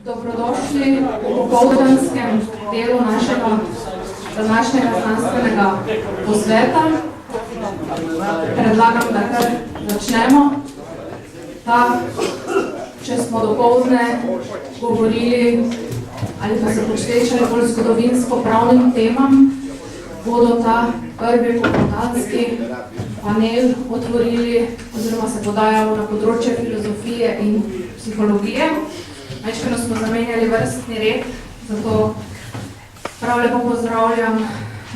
Dobrodošli v popoldanskem delu našega današnjega znanstvenega posveta. Predlagam, da kar začnemo. Če smo dopoldne govorili ali pa se posvečali bolj zgodovinsko-pravnim temam, bodo ta prvi popoldanski panel otvorili oziroma se podajal na področje filozofije in psihologije. Večkrat smo zamenjali vrstni red, zato prav lepo pozdravljam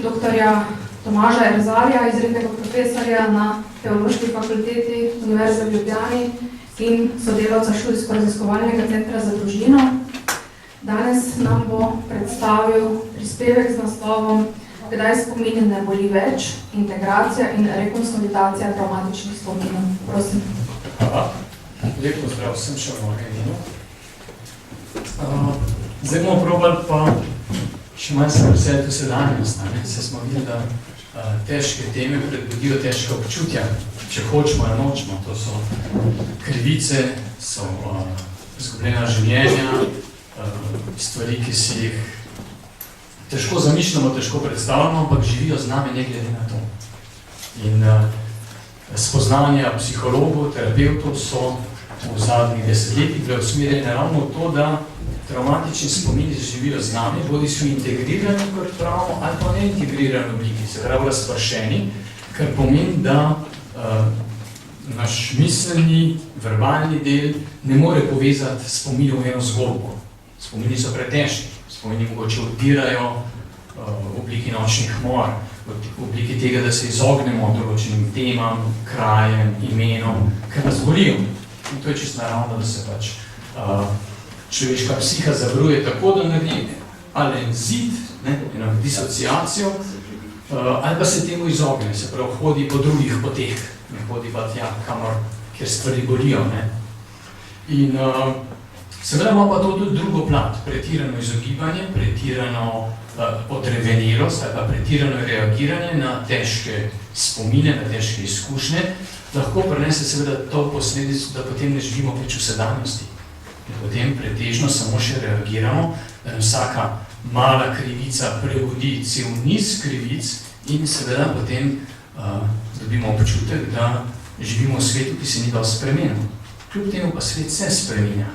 doktorja Tomaža Erzarja, izrednega profesorja na Teološki fakulteti Univerze v Ljubljani in sodelavca Študijsko-raziskovalnega centra za družino. Danes nam bo predstavil prispevek z naslovom Kdaj spomin ne boli več, integracija in rekonsolidacija traumatičnih spominov. Prosim. Hvala. Lep pozdrav vsem še v mojem imenu. Zdaj bomo probali pa še malo se preseliti v sedanjost. Se smo videli, da težke teme predbudijo težke občutja, če hočemo ali nočemo. To so krivice, so izgubljena življenja, stvari, ki si jih težko zamišljamo, težko predstavljamo, ampak živijo z nami ne glede na to. In spoznanja psihologov, terapeutov so v zadnjih desetletjih bile usmerjene ravno v to, da traumatični spomini živijo z nami, bodi so integrirani kot travmo ali pa neintegrirani obliki, se pravi razpršeni, kar pomeni, da naš miselni, verbalni del ne more povezati spominov v eno zgodbo. Spomini so pretežki, spomini mogoče odirajo v obliki nočnih mor, v obliki tega, da se izognemo določenim temam, krajem, imenom, ker nas bolijo. In to je čisto naravno, da se pač človeška psiha zabruje tako, da naredi ali en zid, eno disociacijo, ali pa se temu izogne, se pravi, hodi po drugih poteh, ne hodi pa tja, kamor, kjer stvari bolijo. In seveda ima pa to tudi drugo plat, pretirano izogibanje, pretirano odrevenilost ali pa pretirano reagiranje na težke spomine, na težke izkušnje, lahko prinese seveda to posledico, da potem ne živimo več v sedanjosti. In potem pretežno samo še reagiramo, da nam vsaka mala krivica prebudi cel niz krivic in seveda potem dobimo občutek, da živimo v svetu, ki se ni dal spremenil. Kljub temu pa svet se spremenja.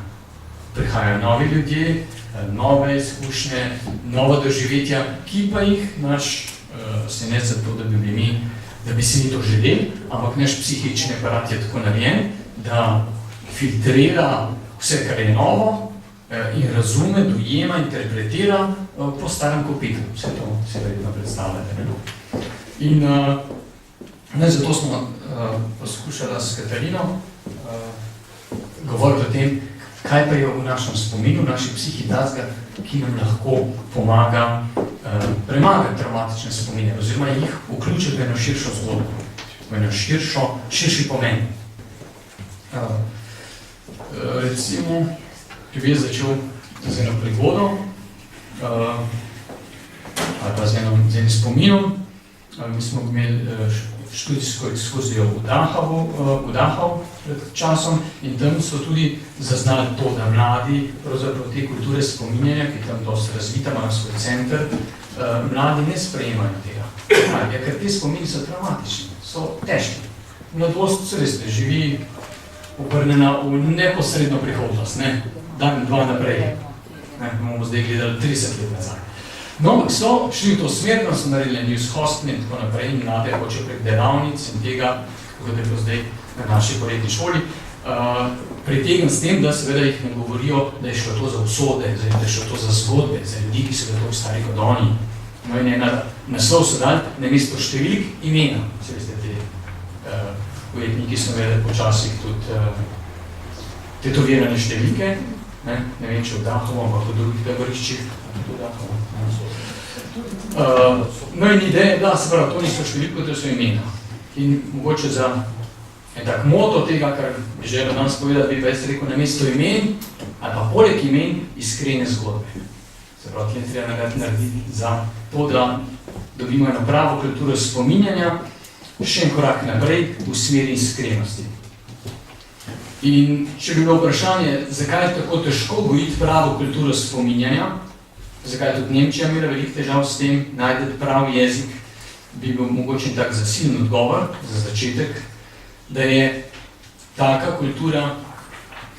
Prihajajo novi ljudje, nove izkušnje, nova doživetja, ki pa jih naš se ne zato, da bi bili mi, da bi si mi to želeli, ampak naš psihični aparat je tako narejen, da filtrira vse, kar je novo in razume, dojema, interpretira po starem kopitu. Vse to se verjetno predstavljate. In zato smo poskušali s Katarino govoriti o tem, kaj pa je v našem spominu, v naši psihi tazga, ki nam lahko pomaga premagati traumatične spomine oziroma jih vključiti v eno širšo zgodbo, v eno širši pomen. Recimo, ki bi začel z eno prigodo ali pa z enim spominom. Mi smo imeli študijsko ekskurzijo v Dachau pred časom in tam so tudi zaznali to, da mladi, pravzaprav te kulture spominjanja, ki tam dosti razvita, imajo svoj center, mladi ne sprejemajo tega. Ker te spomini so traumatični, so težki. Mladost, se res, živi obrnjena v neposredno prihodnost, dan, dva naprej. Bomo zdaj gledali 30 let nazaj. No, ampak so šli v to smer, so naredili news hosting in tako naprej in mlade hočejo prek delavnic in tega, kot je bilo zdaj na naši poletni šoli, pritegnem s tem, da seveda jih ne govorijo, da je šlo to za usode, da je šlo to za zgodbe, za ljudi, ki so tako stari kot oni. No in ena naslov so dali namesto številk imena. Se veste, te ujetniki so imeli počasih tudi tetovirane številke, ne vem, če v Dachovu, ampak v drugih taboriščih, tudi v Dachovu. No in ideja je, da se pravi, to niso številke, to so imena. In mogoče za en tak moto tega, kar bi želel danes povedati, bi pa jaz rekel, namesto imen, ali pa poleg imen, iskrene zgodbe. Se pravi, tle treba narediti za to, da dobimo eno pravo kulturo spominjanja, še en korak naprej v smeri iskrenosti. In če bi bilo vprašanje, zakaj je tako težko gojiti pravo kulturo spominjanja, zakaj je tudi Nemčija imela veliko težav s tem, najti pravi jezik, bi bil mogoče tak zasiln odgovor za začetek, da je taka kultura,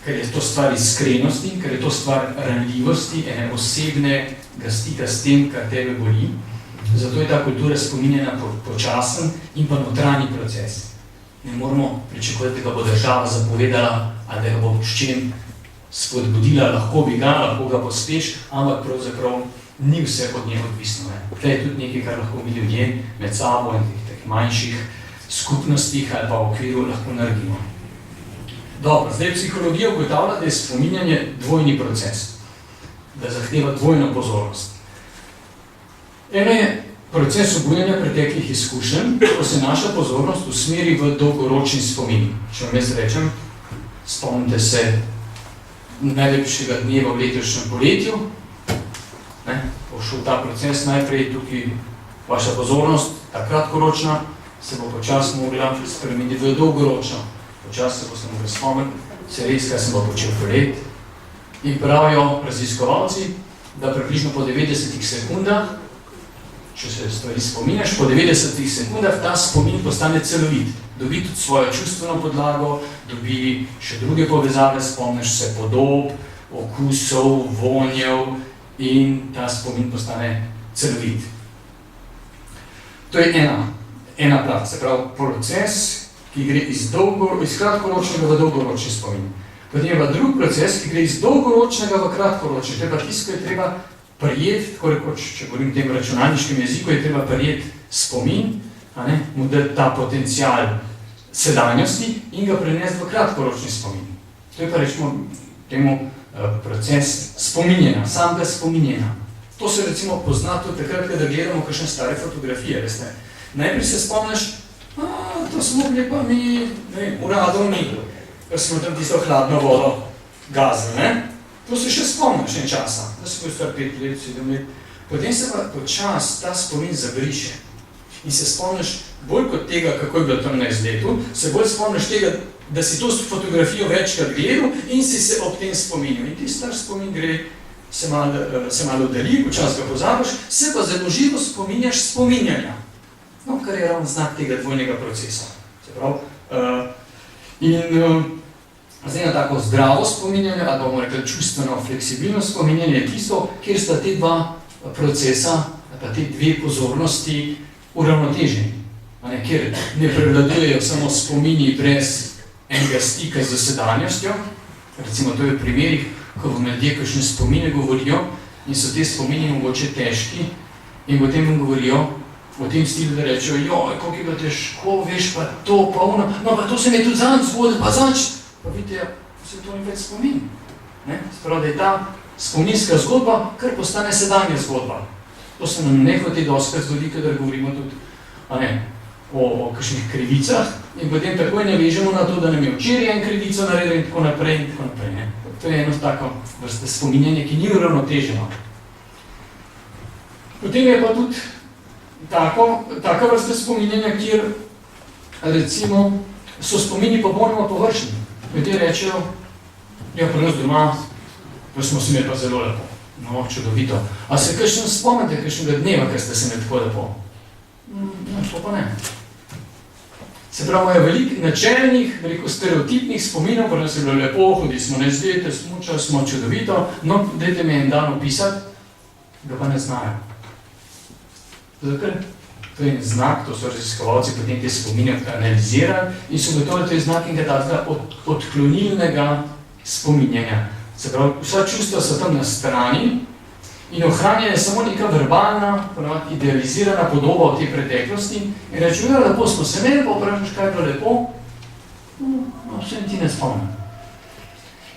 ker je to stvar iskrenosti, ker je to stvar ranljivosti, ene osebnega stika s tem, kar tebe boli. Zato je ta kultura spominjena počasen in pa notranji proces. Ne moramo pričakovati, da ga bo država zapovedala, ali da ga bo s čim spodbudila, lahko bi ga, lahko ga pospeš, ampak pravzaprav ni vse od nje odvisno. To je tudi nekaj, kar lahko mi ljudje med sabo in teh manjših skupnostih ali pa v okviru lahko naredimo. Dobro, zdaj psihologija ugotavlja, da je spominjanje dvojni proces, da zahteva dvojno pozornost. Eno je proces obujanja preteklih izkušenj, ko se naša pozornost usmeri v dolgoročni spomin. Če vam jaz rečem, spomnite se najlepšega dneva v letošnjem poletju, bo šel ta proces najprej tukaj, vaša pozornost, ta kratkoročna, se bo počas mogla spremeniti v dolgoročno. Počas se boste mogli spomniti, se res, kaj sem bo počel polet. In pravijo raziskovalci, da približno po 90 sekundah, če se stvari spominjaš, po 90 sekundah ta spomin postane celovit. Dobi tudi svojo čustveno podlago, dobi še druge povezave, spomniš se podob, okusov, vonjev in ta spomin postane celovit. To je ena plat, se pravi proces, ki gre iz kratkoročnega v dolgoročni spomin. Potem je pa drug proces, ki gre iz dolgoročnega v kratkoročni. To je pa tisto, ko je treba prijeti, tako rekoč, če govorim v tem računalniškem jeziku, je treba prijeti spomin, mu dati ta potencial sedanjosti in ga prenesti v kratkoročni spomin. To je pa rečemo temu proces spominjena, samega spominjena. To se recimo pozna tudi takrat, kada gledamo kakšne stare fotografije, veste. Najprej se spomniš, to smo bili pa mi uradovni, ker smo tam tisto hladno vodo gazili, ne? To se še spomniš en časa, da si bil star 5 let, 7 let. Potem se pa počas ta spomin zabriše. In se spomniš bolj kot tega, kako je bilo tam na izletu, se bolj spomniš tega, da si to fotografijo večkrat gledal in si se ob tem spominil. In ti star spomin gre, se malo deli, počas ga pozabiš, se pa zelo živo spominjaš spominjanja. No, kar je ravno znak tega dvojnega procesa. Se pravi, zdaj na tako zdravo spominjanje, ali bomo rekli čustveno fleksibilno spominjanje, je tisto, kjer sta te dva procesa, pa te dve pozornosti uravnoteženi. Kjer ne prevladujejo samo spomini brez enega stika z sedanjostjo. Recimo, to je v primerih, ko vam ljudje kakšne spomine govorijo in so te spomini mogoče težki in potem vam govorijo v tem stilu, da rečejo, joj, koliko je bilo težko, veš, pa to, pa ono, no, pa to se mi je tudi zanj zgodil, pa zanč. Pa vidite, se to ni več spomin. Sprav, da je ta spominska zgodba, kar postane sedanja zgodba. To se nam nehote doskrat zgodi, kadar govorimo tudi o kakšnih krivicah in potem takoj ne vežemo na to, da nam je včeraj en krivico naredil in tako naprej in tako naprej. To je eno tako vrste spominjanje, ki ni uravnoteženo. Potem je pa tudi taka vrsta spominjanja, kjer recimo so spomini popolnoma površni. Ljudje rečejo, ja, pri nas doma, pa smo se imeli pa zelo lepo. No, čudovito. A se kakšen spomnite kakšnega dneva, ker ste se imeli tako lepo? No, to pa ne. Se pravi, je veliko načelnih, veliko stereotipnih spominov, pri nas je bilo lepo, hodili smo na izlete, smučali smo čudovito, no, dajte mi en dan opisati, ga pa ne znajo. Zakaj? To je znak, to so raziskovalci potem te spomine analizirali in so gotovili, to je znak enega odklonilnega spominjanja. Se pravi, vsa čustva so tam na strani in ohranjanje samo neka verbalna, idealizirana podoba v tej preteklosti in rečejo, lepo smo se imeli, pa vprašaš, kaj je bilo lepo, no, vse ti ne spomnim.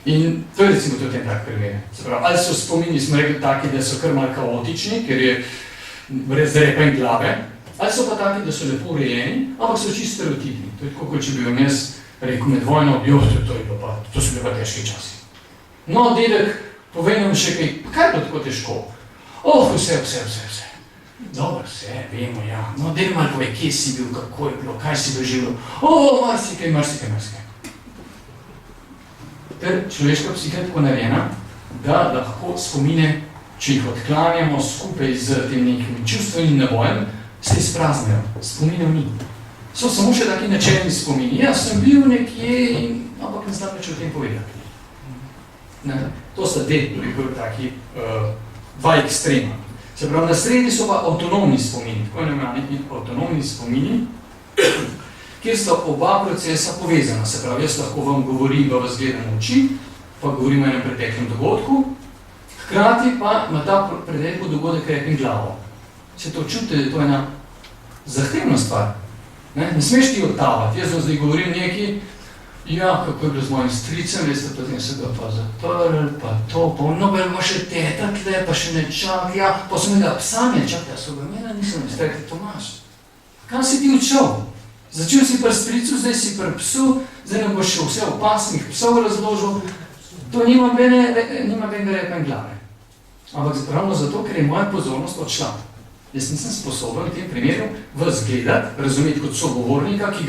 In to je recimo tudi en tak primer. Se pravi, ali so spomini, smo rekli, taki, da so kar malo kaotični, ker je brez repa in glave, ali so pa taki, da so lepo urejeni, ampak so čisto stereotipni. To je tako, kot če bi vam jaz rekel med vojno, to so bile pa težki časi. No, dedek, povej nam še kaj, kaj je bilo tako težko? Vse. Dobro, vse, vemo, ja. No, dej malo povej, kje si bil, kako je bilo, kaj si doživel. Marsikaj. Ker človeška psiha je tako narejena, da lahko spomine, če jih odklanjamo skupaj z tem nekim čustvenim nabojem, se izpraznejo. Spominov ni. So samo še taki načelni spomini. Jaz sem bil nekje, ampak ne znam več o tem povedati. Ne? To sta taki dva ekstrema. Se pravi, na sredi so pa avtonomni spomini, tako imenovani avtonomni spomini, kjer sta oba procesa povezana. Se pravi, jaz lahko vam govorim, da vas gledam v oči, pa govorim o enem preteklem dogodku, hkrati pa na ta pretekli dogodek repim glavo. Se to čutite, da je to ena zahtevna stvar. Ne smeš ti odtavati. Jaz zdaj govorim nekaj, ja, kako je bilo z mojim stricem, veste, potem se ga pa zaprl, pa to, pa nobel ima še teta tle, pa še ne čak, ja, pa sem ga psanje, čak, ja, so ga mena, nisem iztekli, Tomaš. Kam si ti odšel? Začel si pri stricu, zdaj si pri psu, zdaj nam boš še vse opasnih psov razložil, to nima benga repa in glave. Ampak ravno zato, ker je moja pozornost odšla. Jaz nisem sposoben v tem primeru vas gledati, razumeti kot sogovornika, ki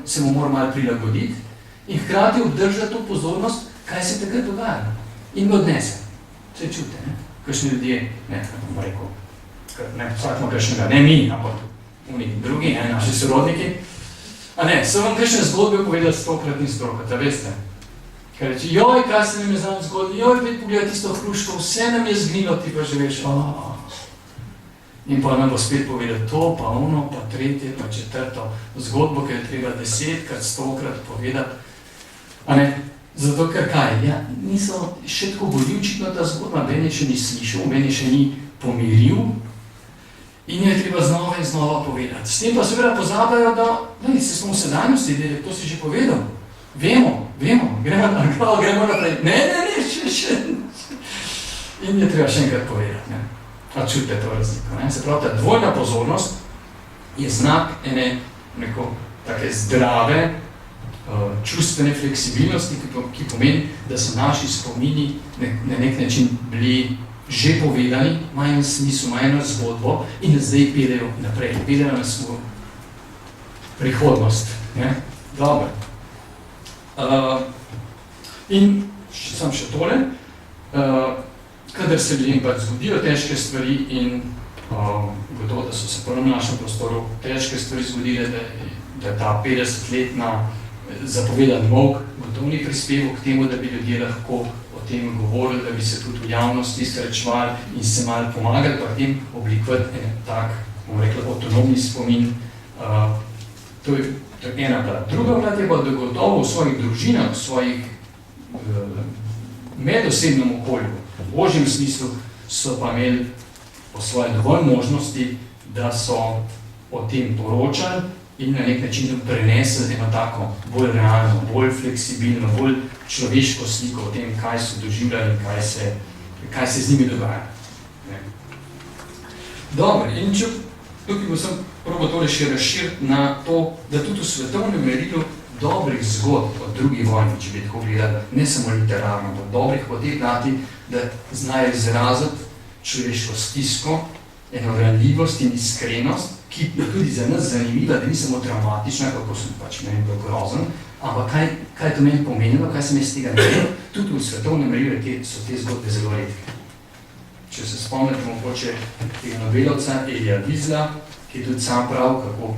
se mu moram malo prilagoditi in hkrati obdržati to pozornost, kaj se takrat dogaja. In ga odnese. Vse čute, ne? Kakšni ljudje, ne, bom rekel, ne, vsak ima kakšnega, ne mi, ampak drugi, ne, naši sorodniki. A ne, so vam kakšne zgodbe povedali 100-krat in 100-krat, veste? Kaj reči, joj, kaj se nam je znam zgodili, joj, vedi pogledaj tisto hruško, vse nam je zgnilo, ti pa že veš, In pa nam bo spet povedal to, pa ono, pa tretje, pa četrto zgodbo, ki je treba 10-krat, 100-krat povedati. A ne? Zato, ker kaj? Ja, niso še tako bolj očitno ta zgodba, ben je še ni slišal, ben je še ni pomiril in je treba znova in znova povedati. S tem pa seveda pozabljajo, da se smo v sedanjosti delili, to si že povedal. Vemo, gremo naprej. Ne, še. In je treba še enkrat povedati, ne. A čutite to razliko, ne? Se pravi, ta dvojna pozornost je znak ene neko take zdrave, čustvene fleksibilnosti, ki pomeni, da so naši spomini na nek način bili že povedani, imajo en smisel, imajo eno zgodbo in zdaj peljejo naprej, peljejo na svojo prihodnost, ne? Dobro. In sem še tole, kadar se ljudem pač zgodijo težke stvari in gotovo, da so se po našem prostoru težke stvari zgodile, da ta 50-letna zapovedan molk gotovo ni prispeval k temu, da bi ljudje lahko o tem govorili, da bi se tudi v javnosti srečevali in se malo pomagali, pa tem oblikovati en tak, bomo rekla, avtonomni spomin. To je ena plat. Druga plat je pa, da gotovo v svojih družinah, v svojih medosebnem okolju, v ožjem smislu, so pa imeli po svoje dovolj možnosti, da so o tem poročali in na nek način prenesli eno tako bolj realno, bolj fleksibilno, bolj človeško sliko o tem, kaj so doživljali in kaj se z njimi dogaja. Dobro, in če tukaj bo sem probal tole še razširiti na to, da tudi v svetovnem merilu dobrih zgodb o drugi vojni, če bi tako gledali, ne samo literarno, ampak dobrih po tej plati, da znajo izraziti človeško stisko, eno ranljivost in iskrenost, ki je tudi za nas zanimiva, da ni samo dramatična, kako sem pač meni bil grozen, ampak kaj to meni pomenilo, kaj sem jaz tega naredil, tudi v svetovnem merilu so te zgodbe zelo redke. Če se spomnite mogoče tega nobelovca Elija Wiesla, ki je tudi sam prav, kako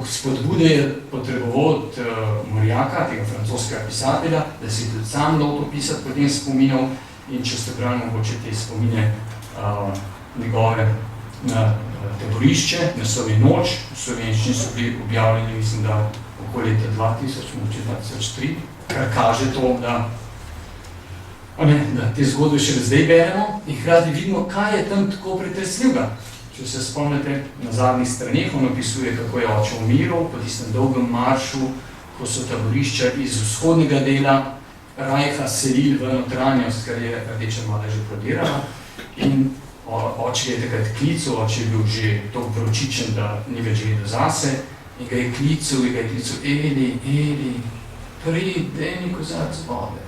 spodbude je potreboval od Morjaka, tega francoskega pisatelja, da si tudi sam lotil pisati potem spominov in če ste brali mogoče te spomine njegove na taborišče, na Sovi noč, v slovenščini so bili objavljeni, mislim, da okoli leta 2000, mogoče 2003, kar kaže to, da te zgodbe še zdaj beremo in hkrati vidimo, kaj je tam tako pretresljivega. Če se spomnite, na zadnjih straneh on opisuje, kako je oče umiral po tistem dolgem maršu, ko so taborišča iz vzhodnega dela Rajha selili v notranjost, kar je Rdeča armada že prodirala. In oče je takrat klical, oče je bil že toliko vročičen, da ni več vedel zase. In ga je klical, Eli, pridi, daj mi kozarec vode.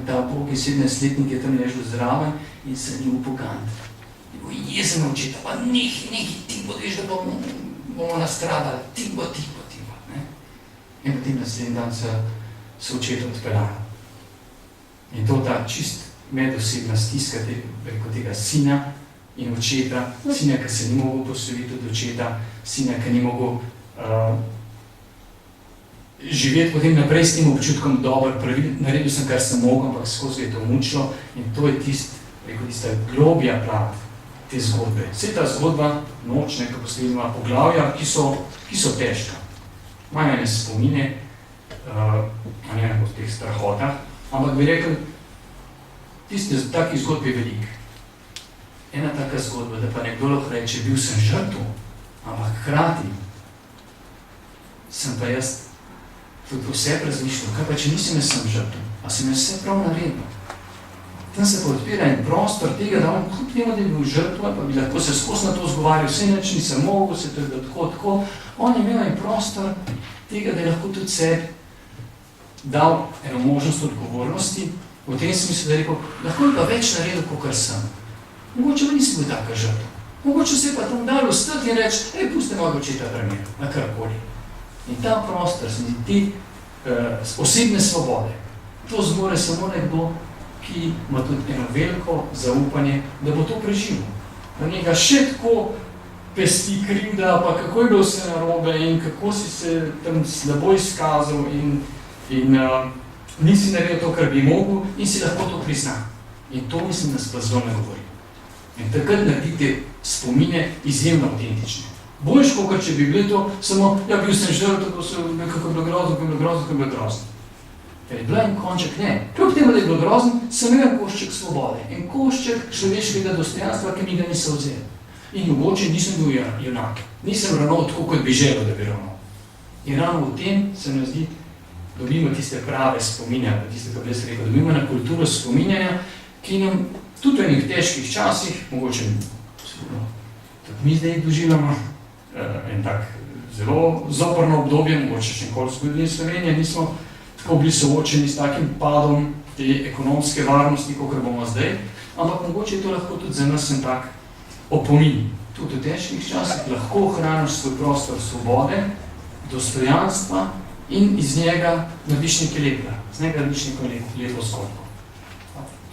Ta Bog je 17-letnik je tam ležal zraven in se ni upogant. Jezen očeta, pa nekaj, ti bo veš, da bomo nastradali, tiho. In potem naslednji dan se očeta odpeljali. In to ta čist medosebna stiska tega sina in očeta, sina, ki se ni mogel posloviti od očeta, sina, ki ni mogel živeti potem naprej s tem občutkom dobro, naredil sem, kar sem mogel, ampak skozi je to mučilo in to je tista globja plat te zgodbe. Vse ta zgodba, noč, nekaj poslednjima poglavja, ki so težka. Imajo ene spomine, o teh strahotah, ampak bi rekel, takih zgodb je veliko. Ena taka zgodba, da pa nekdo lahko reče, bil sem žrtev, ampak hkrati sem pa jaz tudi vse razmišljal, kaj pa če nisem jaz sem žrtev, a sem jaz vse prav naredil. Tam se pa odpira en prostor tega, da on kljub temu, da je bil žrtev, pa bi lahko se skozi na to zgovarjal, vse nič nisem mogel, se to je bilo tako, on je imel en prostor tega, da je lahko tudi sebi dal eno možnost odgovornosti, v tem smislu, da je rekel, lahko je pa več naredil, kot sem. Mogoče pa nisem bil taka žrtev. Mogoče se je pa tam dal vstati in reči, pusti mojega očeta primer, na karkoli. In ta prostor, te osebne svobode, to zmore samo nekdo, ki ima tudi eno veliko zaupanje, da bo to preživel. Da njega še tako pesti krivda, pa kako je bilo vse narobe in kako si se tam slabo izkazal in nisi naredil to, kar bi mogel in si lahko to prizna. In to mislim, da se pa zelo ne govori. In takrat naredite spomine izjemno autentične. Boljš, kot če bi bili to samo, bil sem žrtev, kako je bilo grozno. Ker je bila en konček, ne. Kljub temu, da je bilo grozno, sem imel en košček svobode, en košček človeškega dostojanstva, ki mi ga niso vzeli. In mogoče nisem bil junak. Nisem ravnal tako, kot bi želel, da bi ravnal. In ravno v tem se mi zdi, dobimo tiste prave spominjanja, tiste, kako jaz rekel, dobimo na kulturo spominjanja, ki nam tudi v enih težkih časih, mogoče tudi mi zdaj doživljamo en tak zelo zoprno obdobje, mogoče še nikoli v zgodovini Slovenije nismo tako bili soočeni s takim padom te ekonomske varnosti, kakor bomo zdaj, ampak mogoče je to lahko tudi za nas en tak opomin. Tudi v težkih časih lahko ohraniš svoj prostor svobode, dostojanstva in iz njega narediš nekaj lepega. Z njega narediš nekaj lepo zgodbo.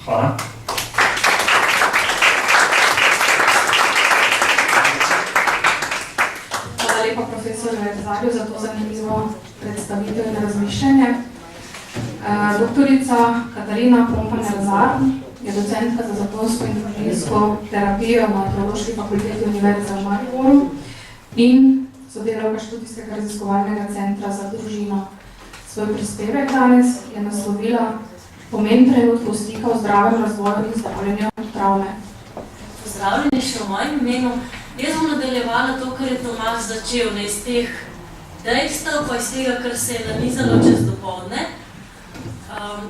Hvala. Hvala lepa, profesor Rezarju, za to zanimivo predstavitev in razmišljanje. Doktorica Katarina Pompan-Rezar je docentka za zakonsko in družinsko terapijo na Teološki fakulteti Univerze v Mariboru in sodelavka študijskega raziskovalnega centra za družino. Svoj prispevek danes je naslovila pomen trenutkov stika v zdravem razvoju in zdravljenju travme. Pozdravljeni še v mojem imenu. Jaz bom nadaljevala to, kar je Tomaž začel, ne iz teh dejstev, pa iz tega, kar se je nanizalo čez dopoldne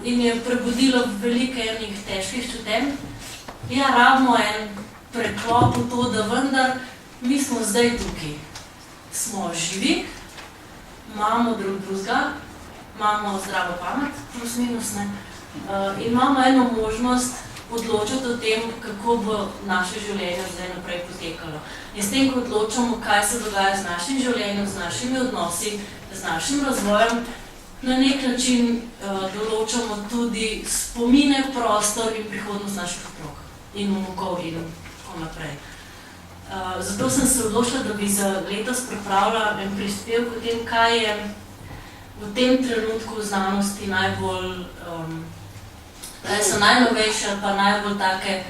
in je prebudilo velike enih težkih čutenj. Ja, rabimo en preklop v to, da vendar mi smo zdaj tukaj. Smo živi, imamo drugega, imamo zdravo pamet, plus minus, ne, in imamo eno možnost odločiti o tem, kako bo naše življenje zdaj naprej potekalo. In s tem, ko odločamo, kaj se dogaja z našim življenjem, z našimi odnosi, z našim razvojem, na nek način določamo tudi spomine, prostor in prihodnost naših otrok in vnukov in tako naprej. Zato sem se odločila, da bi za letos pripravila en prispevek o tem, kaj je v tem trenutku v znanosti najbolj, kaj so najnovejše pa najbolj take,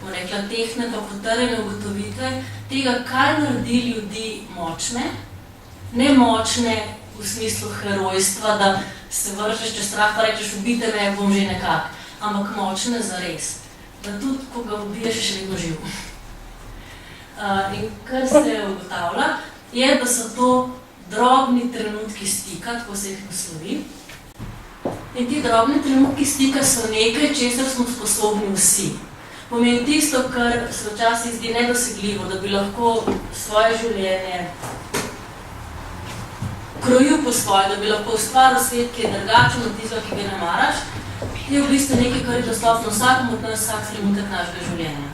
bom rekla, tehne pa potrjene ugotovitve tega, kaj naredi ljudi močne, ne močne v smislu herojstva, da se vržeš čez strah pa rečeš, ubite me, bom že nekak, ampak močne zares, da tudi, ko ga ubiješ, je še vedno živ. In kar se ugotavlja, je, da so to drobni trenutki stika, tako se jih naslovi. In ti drobni trenutki stika so nekaj, česar smo sposobni vsi. Pomeni tisto, kar se včasih zdi nedosegljivo, da bi lahko svoje življenje krojil po svoje, da bi lahko ustvaril svet, ki je drugačen od tistega, ki ga ne maraš, je v bistvu nekaj, kar je dostopno vsakemu od nas, vsak trenutek našega življenja.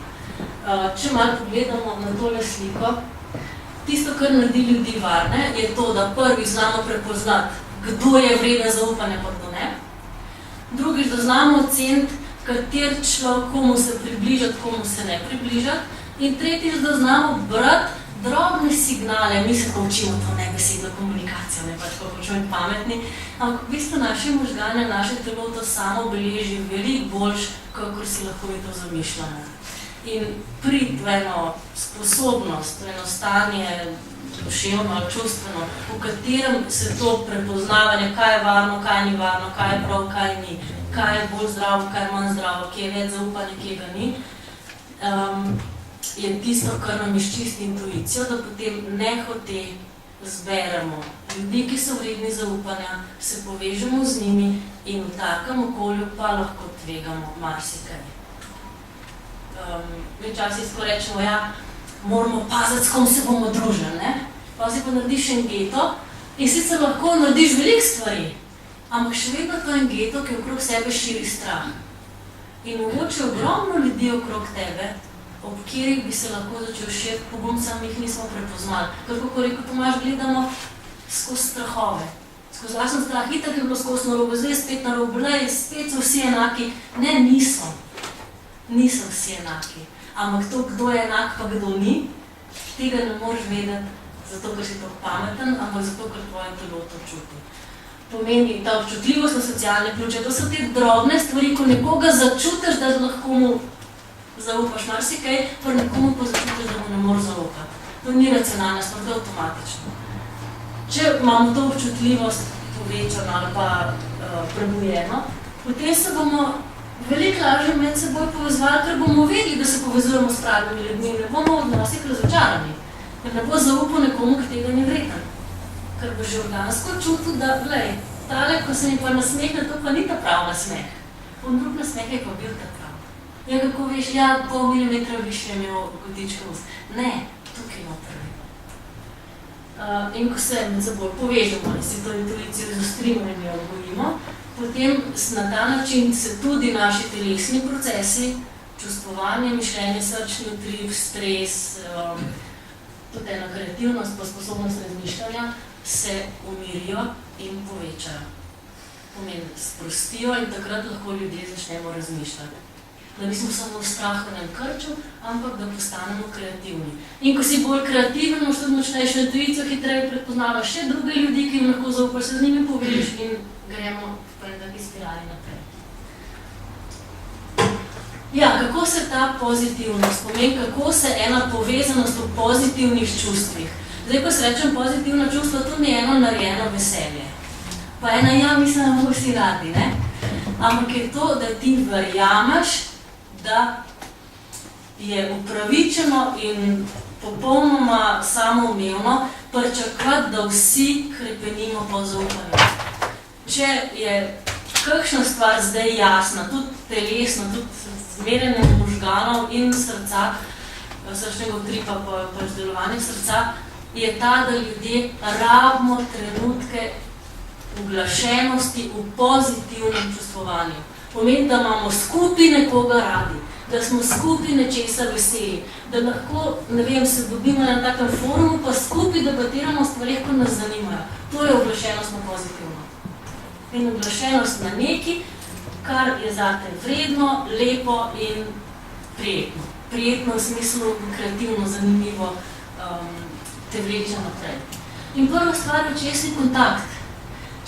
Če malo pogledamo na tole sliko, tisto, kar naredi ljudi varne, je to, da prvič znamo prepoznati, kdo je vreden zaupanja, pa kdo ne. Drugič, da znamo oceniti, kater človek, komu se približati, komu se ne približati. In tretjič, da znamo brati drobne signale. Mi se pa učimo to nebesedno komunikacijo, ne pa tako hočemo biti pametni, ampak v bistvu naše možgane, naše telo to samo beleži veliko boljš, kakor si lahko mi to zamišljamo. In priti v eno sposobnost, v eno stanje duševno ali čustveno, v katerem se to prepoznavanje, kaj je varno, kaj ni varno, kaj je prav, kaj ni, kaj je bolj zdravo, kaj je manj zdravo, kje je več zaupanja, kje ga ni, je tisto, kar nam izčisti intuicijo, da potem nehote zberemo ljudi, ki so vredni zaupanja, se povežemo z njimi in v takem okolju pa lahko tvegamo marsikaj. Mi včasih tako rečemo, ja, moramo paziti, s kom se bomo družili, ne? Pa si pa narediš en geto in sicer lahko narediš veliko stvari, ampak še vedno to en geto, ki okrog sebe širi strah. In mogoče ogromno ljudi okrog tebe, ob katerih bi se lahko začel širiti pogum, sam jih nismo prepoznali. Ker, kako rekel Tomaž, gledamo skozi strahove. Skozi lasen strah, itak je bilo skozi narobe, zdaj spet narobe, spet so vsi enaki. Ne, niso. Niso vsi enaki. Ampak to, kdo je enak, pa kdo ni, tega ne moreš vedeti, zato, ker si to pameten, ampak zato, ker tvoje telo to čuti. Pomeni ta občutljivost na socialne ključe. To so te drobne stvari, ko nekoga začutiš, da lahko mu zaupaš marsikaj, pa nekomu pa začutiš, da mu ne moreš zaupati. To ni racionalna stvar, to je avtomatično. Če imamo to občutljivost povečano ali pa prebujeno, potem se bomo veliko lažje med seboj povezovali, ker bomo vedeli, da se povezujemo s pravimi ljudmi, ne bomo v odnosih razočarani, ker ne bo zaupal nekomu, ki tega ni vreden. Ker bo že organsko čutil, da, glej, tale, ko se mi pa nasmehne, to pa ni ta prav nasmeh. On drug nasmeh je pa bil ta prav. Ja, kako veš, ja, pol milimetra više imel kotička ust. Ne, tukaj noter. In ko se med seboj povežemo in si to intuicijo izostrimo in jo odgojimo, potem na ta način se tudi naši telesni procesi, čustvovanje, mišljenje, srčni utrip, stres, tudi ena kreativnost, pa sposobnost razmišljanja, se umirijo in povečajo. Pomeni, sprostijo in takrat lahko ljudje začnemo razmišljati. Da nismo samo v strahu in krču, ampak da postanemo kreativni. In ko si bolj kreativen, moš tudi močnejšo intuicijo, hitreje prepoznavaš še druge ljudi, ki jim lahko zaupaš, se z njimi povežeš in gremo v taki spirali naprej. Ja, kako se ta pozitivnost pomeni, kako se ena povezanost v pozitivnih čustvih. Zdaj, ko se rečem pozitivno čustvo, to ni eno narejeno veselje. Pa ena, ja, mislim, da bomo vsi radi, ne? Ampak je to, da ti verjameš, da je upravičeno in popolnoma samoumevno pričakovati, da vsi hrepenimo po zaupanju. Če je kakšna stvar zdaj jasna, tudi telesno, tudi zmerjanje možganov in srca, srčnega utripa pa izdelovanja srca, je ta, da ljudje rabimo trenutke uglašenosti v pozitivnem čustvovanju. Pomeni, da imamo skupaj nekoga radi, da smo skupaj nečesa veseli, da lahko, ne vem, se dobimo na takem forumu, pa skupaj debatiramo o stvarih, ko nas zanimajo. To je uglašenost na pozitivno. In uglašenost na nekaj, kar je zate vredno, lepo in prijetno. Prijetno v smislu kreativno, zanimivo, te vleče naprej. In prva stvar je očesni kontakt.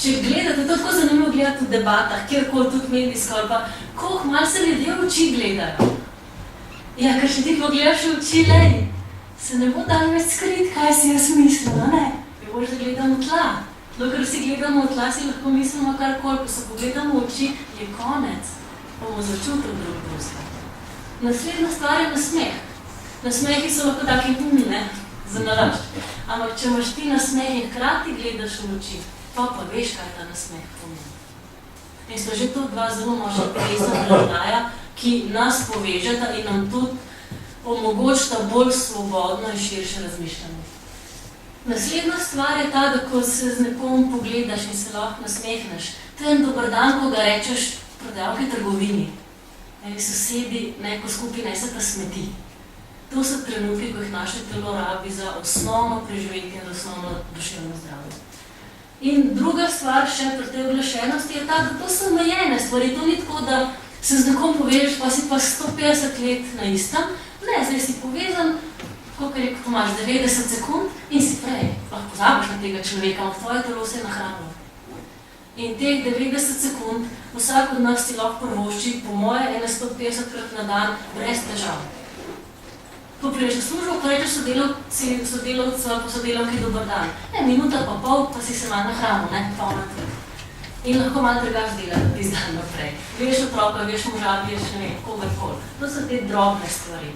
Če gledate, to je tako zanimivo gledati v debatah, kjerkoli tudi medijsko, ali pa koliko malo se ljudje v oči gledajo. Ja, ker še ti pogledaš v oči, lej, se ne bo dal več skriti, kaj si jaz mislila, ne? Je bolj, da gledamo tla. Dokler si gledamo v tla, si lahko mislimo karkoli, ko se pogledamo v oči, je konec. Bomo začutili drug drugega. Naslednja stvar je nasmeh. Nasmehi so lahko taki, ne, za nalašč. Ampak če imaš ti nasmeh in hkrati gledaš v oči, pa veš, kaj ta nasmeh pomeni. In so že to dva zelo močna telesna predaja, ki nas povežeta in nam tudi omogočita bolj svobodno in širše razmišljanje. Naslednja stvar je ta, da ko se z nekom pogledaš in se lahko nasmehneš, to je en dober dan, ko ga rečeš prodajalki trgovini. Sosedi, neko skupaj neseta smeti. To so trenutki, ko jih naše telo rabi za osnovno preživetje in osnovno duševno zdravje. In druga stvar še pri tej oglašenosti je ta, da to so omejene stvari. To ni tako, da Se z nekom povežeš, pa si pa 150 let na istem, ne, zdaj si povezan, kot je rekel Tomaž, 90 sekund in si prej. Lahko pozabiš na tega človeka, ampak tvoje telo se je nahranilo. In teh 90 sekund vsak od nas si lahko prvošči, po moje, 150 krat na dan, brez težav. Ko priješ na službo, pa rečeš sodelavcu ali sodelavki dober dan. Ne, minuta pa pol, pa si se malo nahranil, ne, pa ona tudi. In lahko malo drugač delati tisti dan naprej. Veš otroka, veš moža, veš ne vem, kogarkoli. To so te drobne stvari.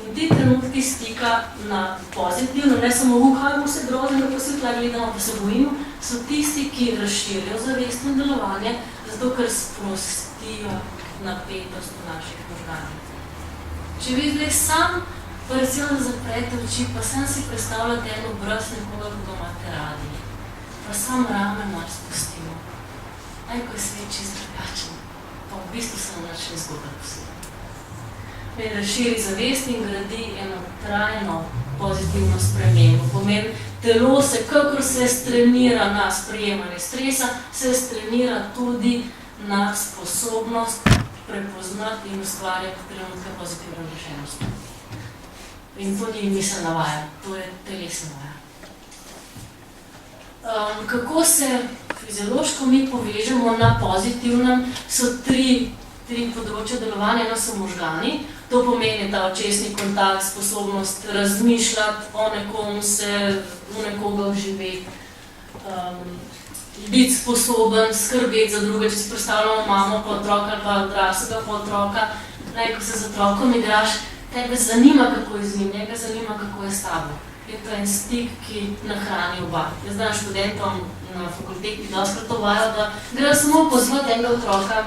In ti trenutki stika na pozitivno, ne samo ukajamo se grozno, pa se tla gledamo, pa se bojimo, so tisti, ki razširijo zavestno delovanje, zato ker sprostijo napetost v naših možganih. Če vi zdaj sam, pa recimo da zaprete oči, pa sam si predstavljate en obraz nekoga, ko ga imate radi. Pa sam rame malo spustimo. Ko je svet čist drugačen, pa v bistvu se nam nič ne zgodilo posebej. Razširi zavest in gradi eno trajno pozitivno spremembo. Pomeni, telo se, kakor se strenira na sprejemanje stresa, se strenira tudi na sposobnost prepoznati in ustvarjati trenutke pozitivne rešenosti. In to ni miselna vaja, to je telesna vaja. Kako se fiziološko mi povežemo na pozitivnem, so tri področja delovanja, eno so možgani. To pomeni ta očesni kontakt, sposobnost razmišljati o nekom, se v nekoga vživeti, biti sposoben skrbeti za druge, če si predstavljamo mamo pa otroka ali pa odraslega pa otroka. Ko se z otrokom igraš, tebe zanima, kako je z njim, njega zanima, kako je s tabo. Je to en stik, ki nahrani oba. Jaz znam študentom na fakulteti dostkrat uvajajo, da gre samo pozvati enega otroka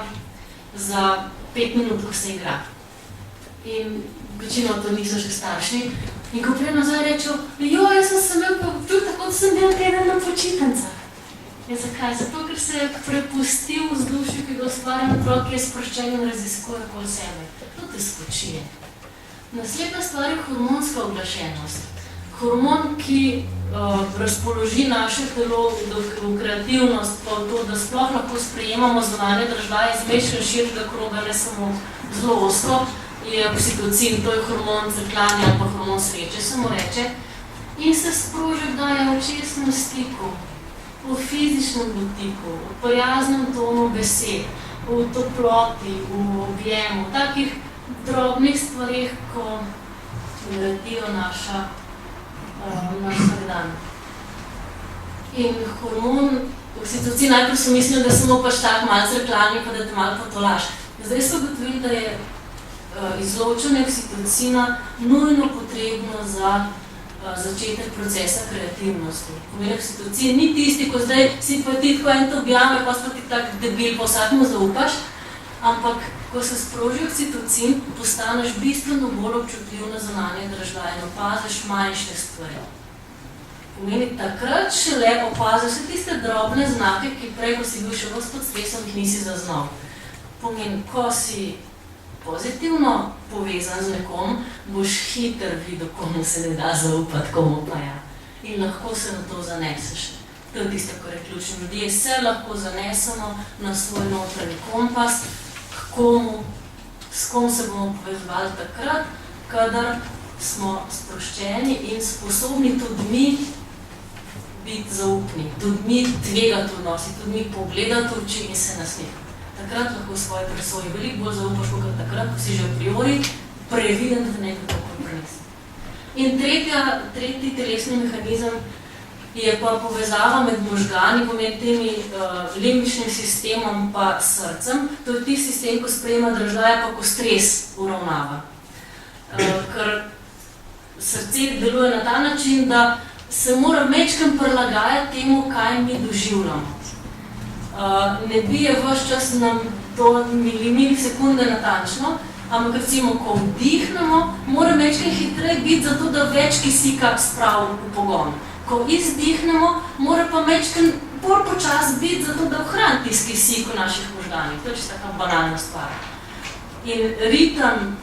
za 5 minut, ko se igra. In večino to niso še starši. In ko prije nazaj rečejo, jaz sem imel občutek, kot sem bil teden na počitnicah. Zakaj? Zato, ker se je prepustil vzdušju, ki ga ustvarja otrok, ki je sproščen in raziskuje okoli sebe. To te spočije. Naslednja stvar je hormonska oglašenost. Hormon, ki razpoloži naše telo v kreativnost, pa v to, da sploh lahko sprejemamo zunanje dražljaje iz mečkega širšega kroga, ne samo zelo ozko, je oksitocin, to je hormon crkljanja ali pa hormon sreče, se mu reče, in se sproži kdaj v očesnem stiku, v fizičnem dotiku, v prijaznem tonu besed, v toploti, v objemu, v takih drobnih stvarih, ko gradijo naš vsakdan. In hormon oksitocin, najprej so mislili, da samo pač tak malce reklami, pa da te malo potolaš. Zdaj so ugotovili, da je izločanje oksitocina nujno potrebno za začetek procesa kreativnosti. Pomeni, oksitocin ni tisti, ko zdaj si pa ti tako en te objame, pa si ti tak debil, pa vsakmu zaupaš, ampak ko se sproži oksitocin, postaneš bistveno bolj občutljiv na zunanje dražljaje in opaziš manjše stvari. Pomeni, takrat šele opaziš vse tiste drobne znake, ki prej, ko si bil še ves pod stresom, jih nisi zaznal. Pomeni, ko si pozitivno povezan z nekom, boš hiter videl, komu se ne da zaupati, komu pa ja. In lahko se na to zaneseš. To je tisto, kar je ključno. Ljudje se lahko zanesemo na svoj notranji kompas, s kom se bomo povezovali takrat, kadar smo sproščeni in sposobni tudi mi biti zaupni, tudi mi tvegati v nosi, tudi mi pogledati v oči in se nasmehati. Takrat lahko v svoji presoji veliko bolj zaupaš, kot takrat, ko si že a priori previden, da nekaj tako prenesi. In tretji telesni mehanizem je pa povezava med možgani, pomeni temi limbičnim sistemom pa srcem. To je tisti sistem, ko sprejema dražljaje, pa ko stres uravnava. Ker srce deluje na ta način, da se mora mečkam prilagajati temu, kaj mi doživljamo. Ne bije ves čas nam do milisekunde natančno, ampak recimo, ko vdihnemo, mora mečkam hitreje biti zato, da več kisika spravi v pogon. Ko izdihnemo, mora pa mečkam bolj počas biti zato, da ohrani tisti kisik v naših možganih. To je čisto taka banalna stvar. In ritem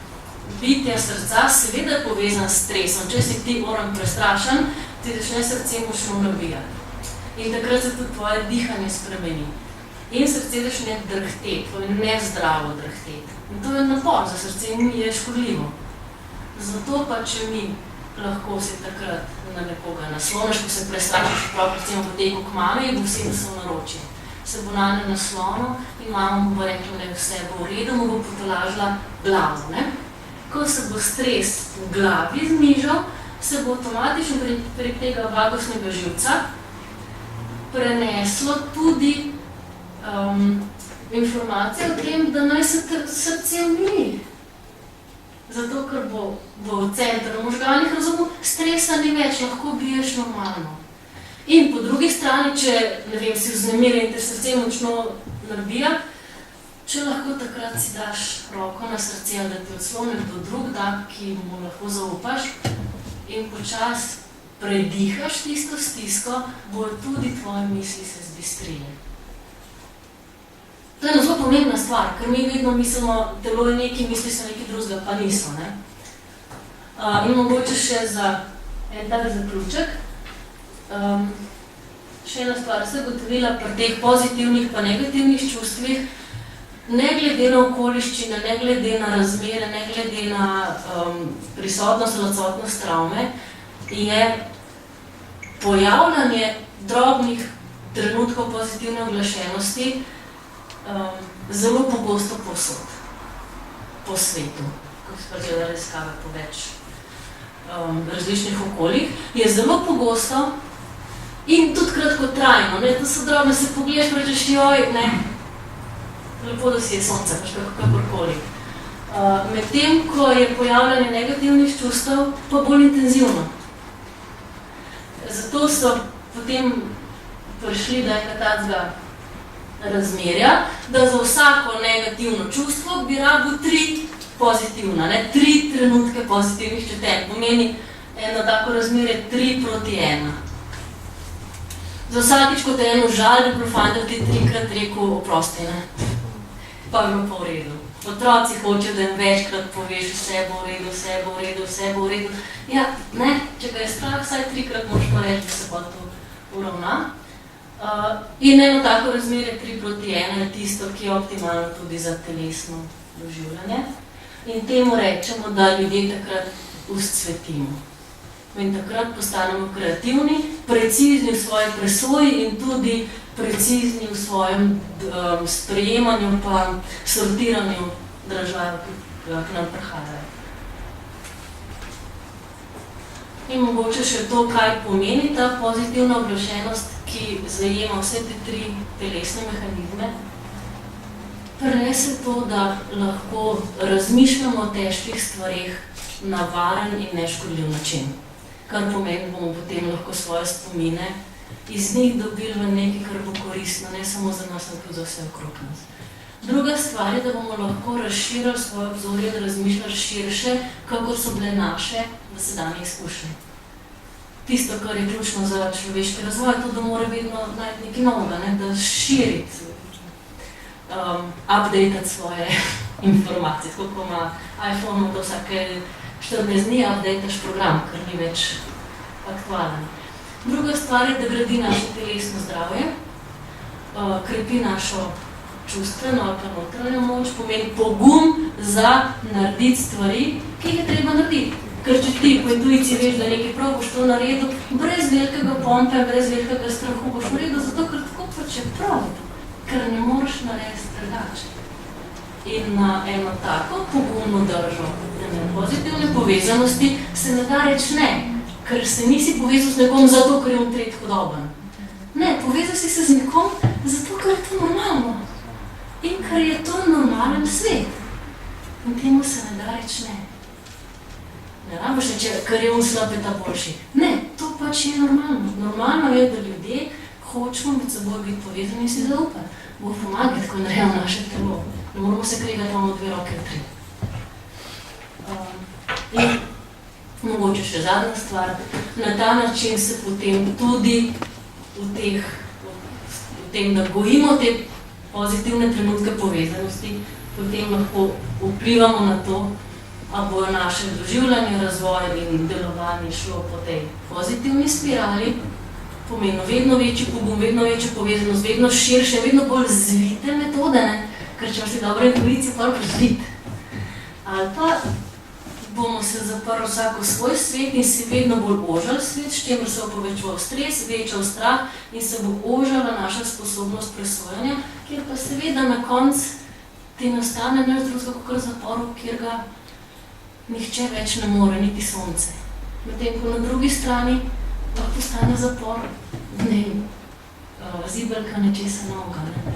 bitja srca seveda je povezan s stresom. Če si ti moram prestrašen, ti začne srce močno nabijati. In takrat se tudi tvoje dihanje spremeni. in srce začne drhteti, to je nezdravo drhteti. In to je napor za srce in je škodljivo. Zato pa, če mi lahko se takrat na nekoga nasloniš, ko se prestrašiš, prav recimo v teku k mami, bo vsi, da se v naroči. Se bo na ne naslonil in mama mu bo rekla, da je vse bo v redu, mu bo potolažila glavo. Ne? Ko se bo stres v glavi znižal, se bo avtomatično prek tega vagusnega živca preneslo tudi informacije o tem, da naj se srce umiri. Zato, ker bo v centru možganih razumov stresa ni več, lahko biješ normalno. In po drugi strani, če, ne vem, si vznemirjen in te srce močno nabija, če lahko takrat si daš roko na srce, da ti odsloni do drug da, ki mu lahko zaupaš in počas predihaš tisto stisko, bojo tudi tvoje misli se zbistrile. To je ena zelo pomembna stvar, ker mi vedno mislimo, telo je nekaj, misli so nekaj drugega, pa niso. Ne? In mogoče še za en tak zaključek. Še ena stvar se je gotovila pri teh pozitivnih pa negativnih čustvih, ne glede na okoliščine, ne glede na razmere, ne glede na prisotnost ali odsotnost travme, je pojavljanje drobnih trenutkov pozitivne oglašenosti zelo pogosto povsod, po svetu, ko se pregledali raziskave po več različnih okoljih, je zelo pogosto in tudi kratkotrajno. To so drobne, se pogledaš, rečeš, joj, ne, lepo, da si je sonce, kakorkoli. Medtem, ko je pojavljanje negativnih čustev, pa bolj intenzivno. Zato so potem prišli do enega takega razmerja, da za vsako negativno čustvo bi rabil 3 pozitivna, 3 trenutke pozitivnih čutenj. Pomeni eno tako razmerje 3:1. Za vsakič, ko te eno žal, bi profandel ti 3-krat rekel oprosti, ne? Pa bi pa v redu. Otroci hočejo, da jim večkrat poveš, vse bo v redu, vse bo v redu, vse bo v redu. Ja, ne, če ga je strah, vsaj 3-krat moraš pa reči, da se pa to uravna. In eno tako razmerje 3:1 je tisto, ki je optimalno tudi za telesno doživljanje. In temu rečemo, da ljudje takrat vzcvetimo. In takrat postanemo kreativni, precizni v svoji presoji in tudi precizni v svojem sprejemanju pa sortiranju dražajev, ki nam prihajajo. In mogoče še to, kaj pomeni ta pozitivna oglašenost, ki zajema vse te 3 telesne mehanizme, prenese to, da lahko razmišljamo o težkih stvareh na varen in neškodljiv način. Kar pomeni, bomo potem lahko svoje spomine iz njih dobili v nekaj, kar bo koristno, ne samo za nas, ampak za vse okrog nas. Druga stvar je, da bomo lahko razširili svoje obzorje in razmišljali širše, kakor so bile naše dosedanje izkušnje. Tisto, kar je ključno za človeški razvoj, je to, da mora vedno najti nekaj novega, ne? Da širiti, updatati svoje informacije. Tako ko ima iPhone, da vsake 14 dni updataš program, ker ni več aktualen. Druga stvar je, da gradi naše telesno zdravje, krepi našo čustveno ali pa notranjo moč, pomeni pogum za narediti stvari, ki jih je treba narediti. Ker če ti po intuiciji veš, da nekaj prav boš to naredil, brez velikega pompa, brez velikega strahu boš naredil, zato ker tako pač je prav, ker ne moreš narediti drugače. In na eno tako pogumno držo pozitivne povezanosti se ne da reči ne, ker se nisi povezal z nekom zato, ker je on tretj podoben. Ne, povezal si se z nekom zato, ker je to normalno. In ker je to normalen svet. In temu se ne da reči ne. Ne rabiš reči, ker je on slab, je ta boljši. Ne, to pač je normalno. Normalno je, da ljudje hočemo med seboj biti povezani in si zaupati. Bog pomagati, ko narejamo naše telo. Ne moramo se krigati, imamo 2 roke, 3. In mogoče še zadnja stvar, na ta način se potem tudi v tem, da gojimo te pozitivne trenutke povezanosti, potem lahko vplivamo na to, a bo naše doživljanje, razvoj in delovanje šlo po tej pozitivni spirali, pomenilo vedno večji pogum, vedno večjo povezanost, vedno širše, vedno bolj zvite metode, ne? Ker če imaš dobro intuicijo, pa zvit. Ali pa bomo se zaprli vsako svoj svet in si vedno bolj ožali svet, s čimer se bo povečeval stres, večal strah in se bo ožala naša sposobnost presojanja, kjer pa seveda na koncu ti nastane nič drugega kot zaporov, kjer ga nihče več ne more, niti sonce. Medtem ko na drugi strani lahko postane zapor, zibelka nečesa novega. Ne?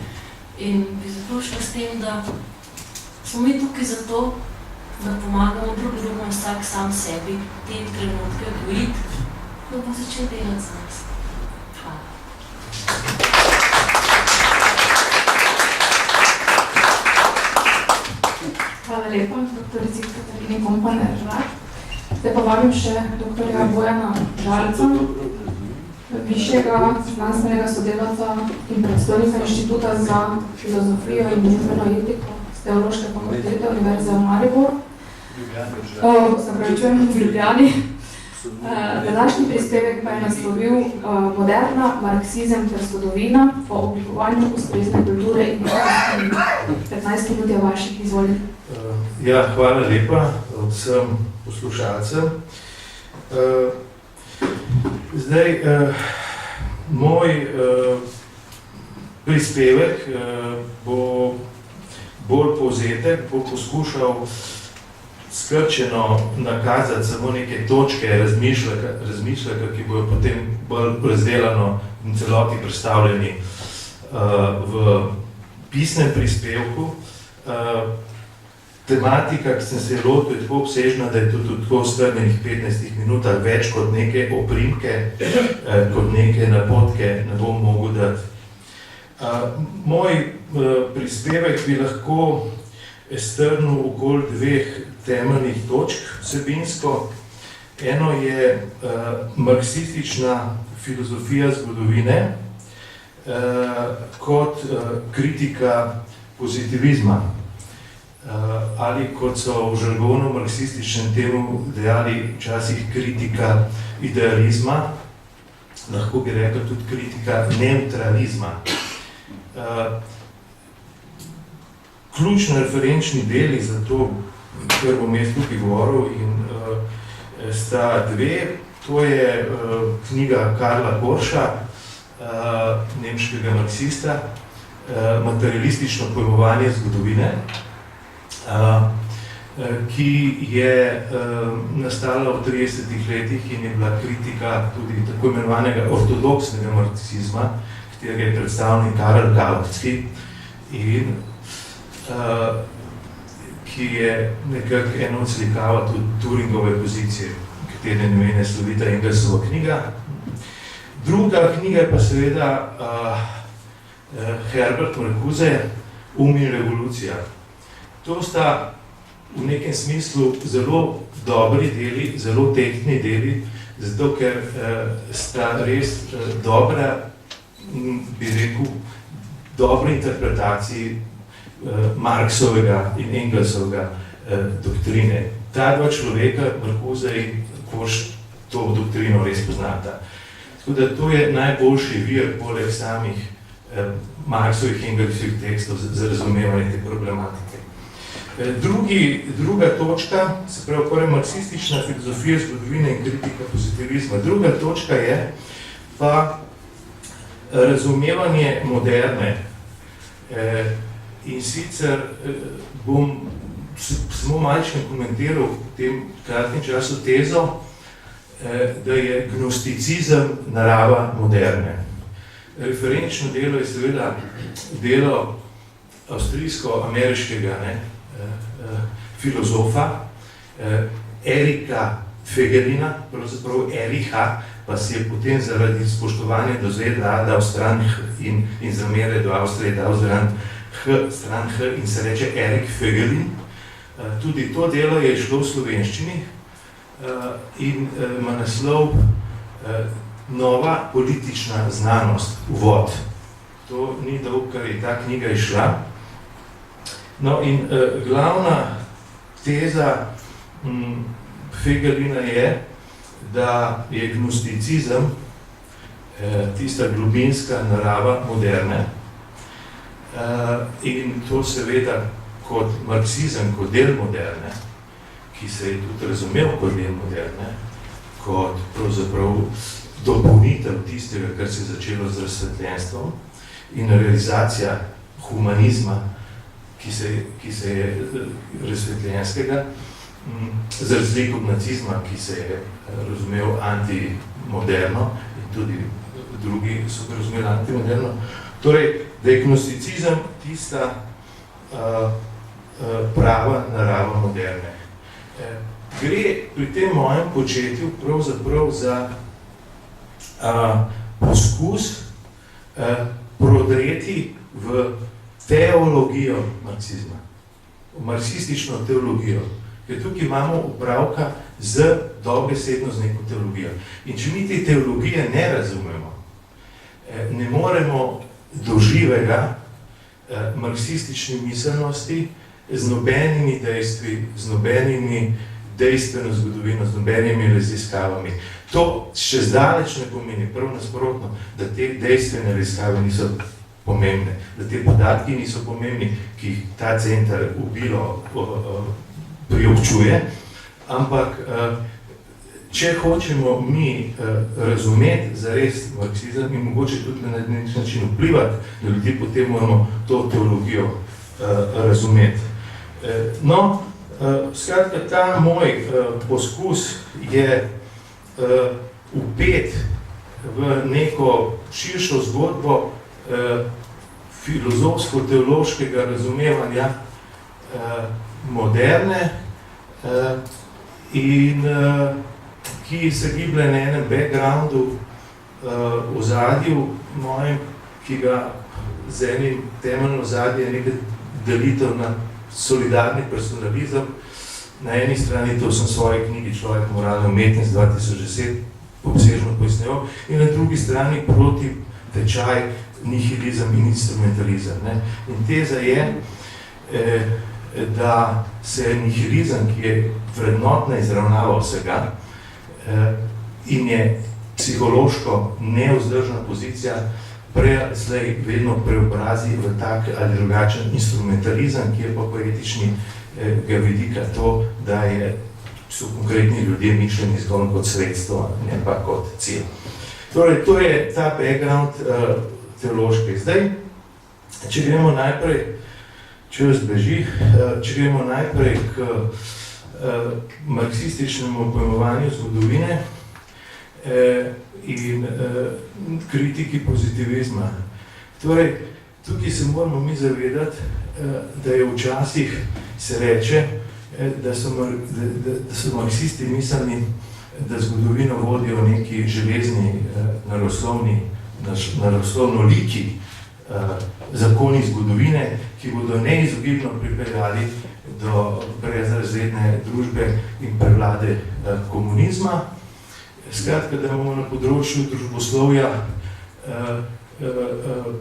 In bi zaključila s tem, da smo mi tukaj zato, da pomagamo drugim vsak sam sebi te trenutke gojiti, da bo začel delati za nas. Hvala. Hvala lepa, doktorici Katarini Kompaner-Žrak. Zdaj pa vabim še doktorja Bojana Žalca, višjega znanstvenega sodelavca in predstojnika Inštituta za filozofijo in družbeno etiko z Teološke fakultete Univerze v Mariboru. V Ljubljani. Današnji prispevek pa je naslovil Moderna, marksizem ter zgodovina po oblikovanju ustrezne kulture in 15 minut je vaših, izvolite. Ja, hvala lepa vsem poslušalcem. Zdaj, moj prispevek bo bolj povzetek, bo poskušal skrčeno nakazati samo neke točke razmišljaka, ki bojo potem bolj razdelano in celoti predstavljeni v pisnem prispevku. Tematika, ki sem se lotil, je tako obsežna, da je tudi tako v strnjenih 15 minutah več kot neke oprimke, kot neke napotke ne bom mogel dati. Moj prispevek bi lahko strnil okoli dveh temeljnih točk vsebinsko. Eno je marksistična filozofija zgodovine kot kritika pozitivizma. Ali kot so v žargonu marksističnem temu dejali včasih kritika idealizma, lahko bi rekel tudi kritika neutralizma. Ključni referenčni deli za to, kar bom jaz tukaj govoril, sta dve. To je knjiga Karla Korša, nemškega marksista, Materialistično pojmovanje zgodovine, ki je nastala v 30 letih in je bila kritika tudi tako imenovanega ortodoksnega marksizma, katerega je predstavnik Karel Gautzki, in ki je nekako eno odslikava tudi Turingove pozicije, katere namen je slovita Engelsova knjiga. Druga knjiga je pa seveda Herbert Marcuse, Um in revolucija. To sta v nekem smislu zelo dobri deli, zelo tehtni deli, zato ker sta res dobra, bi rekel, dobre interpretaciji Marksovega in Engelsovega doktrine. Ta dva človeka, Marcuse in Korš, to doktrino res poznata. Tako da to je najboljši vir poleg samih Marksovih in Engelsovih tekstov za razumevanje te problematike. Druga točka, se pravi prva marksistična filozofija zgodovine in kritika pozitivizma. Druga točka je pa razumevanje moderne. In sicer bom samo malčkaj komentiral v tem kratkem času tezo, da je gnosticizem narava moderne. Referenčno delo je seveda delo avstrijsko-ameriškega filozofa Erika Fegelina, pravzaprav Ericha, pa si je potem zaradi spoštovanja do ZDA dal stran in zamere do Avstrije dal stran H in se reče Erik Fegelin. Tudi to delo je šlo v slovenščini in ima naslov Nova politična znanost, uvod. To ni dolgo, kar je ta knjiga izšla. No in glavna teza Fegelina je, da je gnosticizem tista globinska narava moderne. In to seveda kot marksizem, kot del moderne, ki se je tudi razumel kot del moderne, kot pravzaprav dopolnitev tistega, kar se je začelo z razsvetljenstvom in realizacija humanizma, ki se je razsvetljenskega, z razliko od nacizma, ki se je razumel antimoderno in tudi drugi so razumeli antimoderno. Torej, da je gnosticizem tista prava narava moderne. Gre pri tem mojem početju pravzaprav za poskus prodreti v teologijo marksizma, v marksistično teologijo, ker tukaj imamo opravka z dobesedno z neko teologijo. In če mi te teologije ne razumemo, ne moremo doživega marksistične miselnosti z nobenimi dejstvi, z nobenimi dejstveno zgodovino, z nobenimi raziskavami. To še zdaleč ne pomeni, prav nasprotno, da te dejstvene raziskave niso pomembne, da te podatki niso pomembni, ki jih ta center ubilo priobčuje, ampak če hočemo mi razumeti zares marksizem in mogoče tudi na nek način vplivati na ljudi, potem moramo to teologijo razumeti. No, skratka, ta moj poskus je vpet v neko širšo zgodbo filozofsko-teološkega razumevanja moderne in ki se giblje na enem backgroundu ozadju mojem, ki ga z enim temeljno ozadje je nekaj delitev na solidarni personalizem. Na eni strani, to sem v svoji knjigi Človek moralne umetnosti 2010 obsežno pojasnjeval, in na drugi strani proti tečaj nihilizem in instrumentalizem. Ne? In teza je, da se nihilizem, ki je vrednotna izravnava vsega in je psihološko nevzdržna pozicija, slej vedno preobrazi v tak ali drugačen instrumentalizem, ki je pa poetičnega vidika to, da so konkretni ljudje mišljeni zgolj kot sredstvo, ne pa kot cilj. Torej, to je ta background teološki. Zdaj, če gremo najprej, če gremo najprej k marksističnemu pojmovanju zgodovine in kritiki pozitivizma. Torej, tukaj se moramo mi zavedati, da je včasih se reče, da so marksisti mislili, da zgodovino vodijo neki železni, naravoslovno-liki zakoni zgodovine, ki bodo neizogibno pripeljali do brezrazredne družbe in prevlade komunizma. Skratka, da imamo na področju družboslovja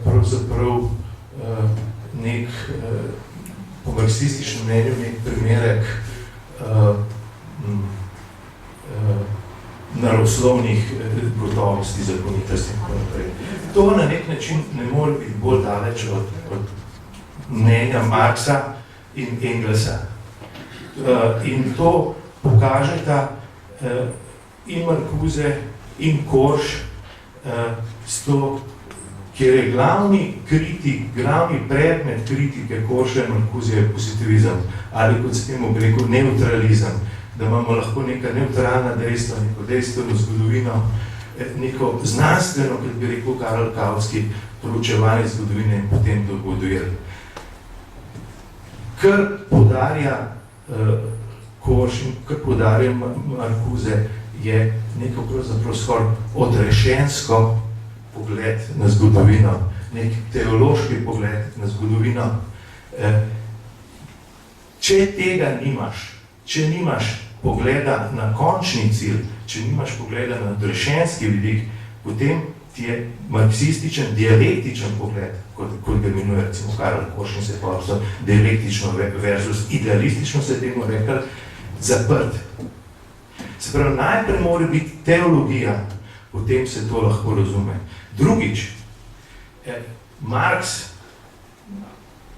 pravzaprav nek, po marksističnem mnenju, nek primerek naravoslovnih gotovosti, zakonitosti in tako naprej. To na nek način ne more biti bolj daleč od mnenja Marxa in Engelsa. In to pokažeta in Marcuse in Korsch, kjer je glavni kritik, glavni predmet kritike Korscha in Marcuse je pozitivizem, ali kot se temu rekel, neutralizem, da imamo lahko neka neutralna dejstva, neko dejstveno zgodovino, neko znanstveno, kot bi rekel Karl Kautsky, proučevanje zgodovine in potem dogoduje. Kar podarja Korsch in kar podarja Marcuse, je neko pravzaprav skoraj odrešensko pogled na zgodovino, nek teološki pogled na zgodovino. Če tega nimaš, če nimaš pogleda na končni cilj, če nimaš pogleda na odrešenski vidik, potem ti je marksističen, dialektičen pogled, kot ga imenuje recimo Karl Korsch in se pa dialektično versus idealistično se temu rekel, zaprt. Se pravi, najprej mora biti teologija, potem se to lahko razume. Drugič, Marx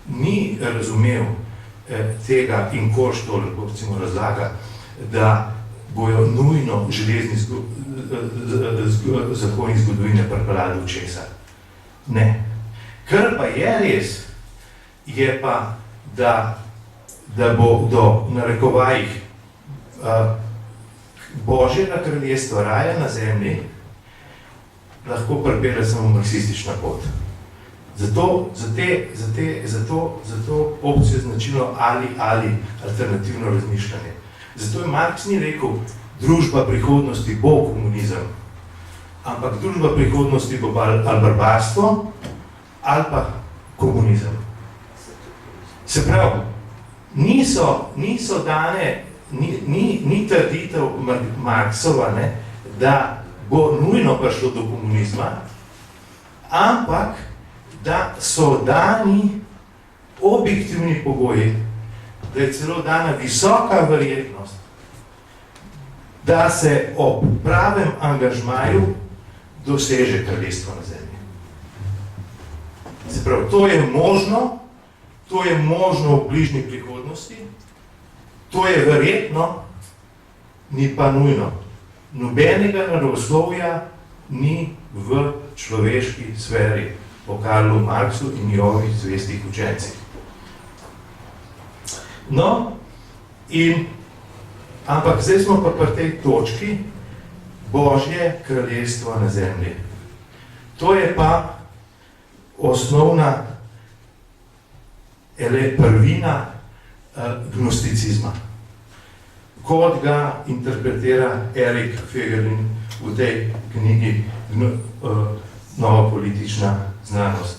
ni razumel tega in Koštol, recimo, razlaga, da bojo nujno železni zakoni zgodovine pripeljali do česa. Ne. Kar pa je res, je pa, da bo do narekovajih Božjega kraljestva raja na zemlji lahko pripelje samo marksistična pot. Zato opcijo značilo ali alternativno razmišljanje. Zato je Marx ni rekel, družba prihodnosti bo komunizem, ampak družba prihodnosti bo ali barbarstvo, ali pa komunizem. Se pravi, niso dane, ni trditev Marxova, ne, da bo nujno prišlo do komunizma, ampak da so dani objektivni pogoji, da je celo dana visoka verjetnost, da se ob pravem angažmaju doseže kraljestvo na zemlji. Se pravi, to je možno v bližnji prihodnosti, to je verjetno, ni pa nujno. Nobenega naravoslovja ni v človeški sferi po Karlu Marxu in njegovih zvestih učencih. No, ampak zdaj smo pa pri tej točki Božje kraljestvo na zemlji. To je pa osnovna prvina gnosticizma, kot ga interpretira Erik Fegelein v tej knjigi Nova politična znanost.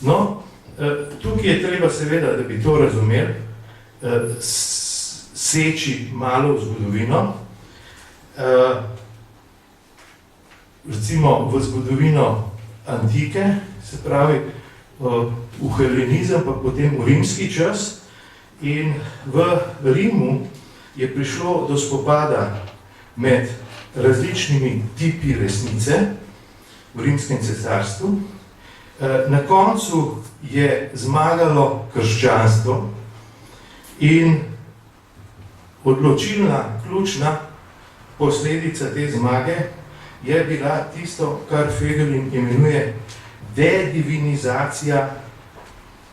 No, tukaj je treba seveda, da bi to razumeli, seči malo v zgodovino, recimo v zgodovino antike, se pravi v helenizem, pa potem v rimski čas, in v Rimu je prišlo do spopada med različnimi tipi resnice v rimskem cesarstvu. Na koncu je zmagalo krščanstvo in odločilna, ključna posledica te zmage je bila tisto, kar Fegelein imenuje dedivinizacija